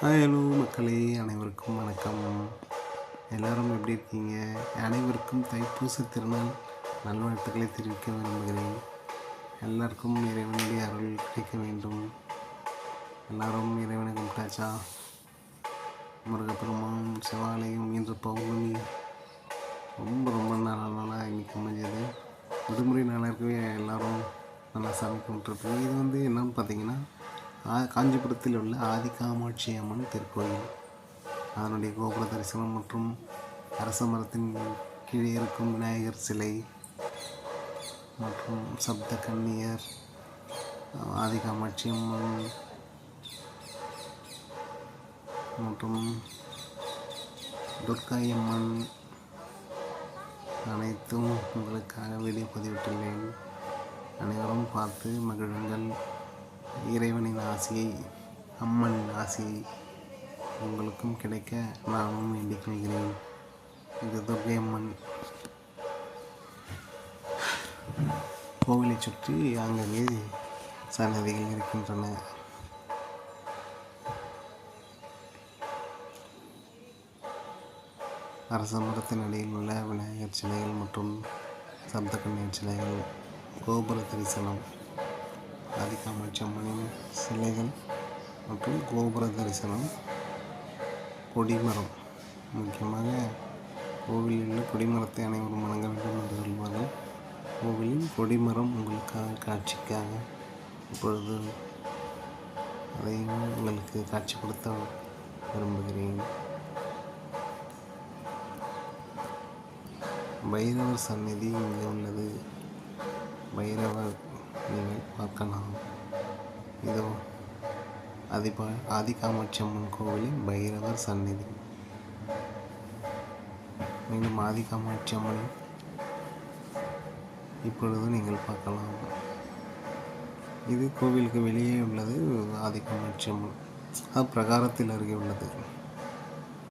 Hello மக்களே, அனைவருக்கும் வணக்கம். எல்லோரும் எப்படி இருக்கீங்க? அனைவருக்கும் தைப்பூச திருநாள் நல்வாழ்த்துக்களை தெரிவிக்க விரும்புகிறேன். எல்லாருக்கும் இறைவனுடைய அருள் கிடைக்க வேண்டும். எல்லாரும் இறைவனை கும்பிட்டாச்சா? முருகப்பெருமான் சிவாலயம் இன்று பௌர்ணமி ரொம்ப நாளாக இன்றைக்கி அமைஞ்சது. விடுமுறை நாளாக இருக்கவே எல்லோரும் நல்லா சாமி கும்பிட்டுருப்போம். இது என்னன்னு பார்த்தீங்கன்னா, காஞ்சிபுரத்தில் உள்ள ஆதி காமாட்சி அம்மன் திருக்கோயில். அதனுடைய கோபுர தரிசனம் மற்றும் அரச மரத்தின் கீழே இருக்கும் விநாயகர் சிலை மற்றும் சப்த கன்னியர், ஆதி காமாட்சி அம்மன் மற்றும் துர்காய் அம்மன் அனைத்தும் உங்களுக்காக வீடியோ பதிவிட்டுள்ளேன். அனைவரும் பார்த்து மகிழுங்கள். இறைவனின் ஆசையை, அம்மனின் ஆசையை உங்களுக்கும் கிடைக்க நானும் வேண்டிக் கொள்கிறேன். இது துர்கை அம்மன் கோவிலை சுற்றி அங்கங்கே சன்னதிகள் இருக்கின்றன. அரச மரத்தின் அடியில் உள்ள விநாயகர் சிலைகள் மற்றும் சப்தகன்னியர் சிலைகள், கோபுர தரிசனம், ஆதி காமாட்சி அம்மனின் சிலைகள் மற்றும் கோபுர தரிசனம், கொடிமரம். முக்கியமாக கோவிலில் உள்ள கொடிமரத்தை அனைவரும் வணங்க வேண்டும் என்று சொல்வார்கள். கோவிலின் கொடிமரம் உங்களுக்காக காட்சிக்காக இப்பொழுது அதையும் உங்களுக்கு காட்சிப்படுத்த விரும்புகிறேன். பைரவர் சந்நிதி இங்கே உள்ளது. பைரவர் நீங்கள் பார்க்கலாம். இதோ ஆதி காமாட்சி அம்மன் கோவிலின் பைரவர் சந்நிதி. மீண்டும் ஆதி காமாட்சி அம்மன் இப்பொழுது நீங்கள் பார்க்கலாம். இது கோவிலுக்கு வெளியே உள்ளது. ஆதி காமாட்சி அம்மன் பிரகாரத்தில் அருகே உள்ளது.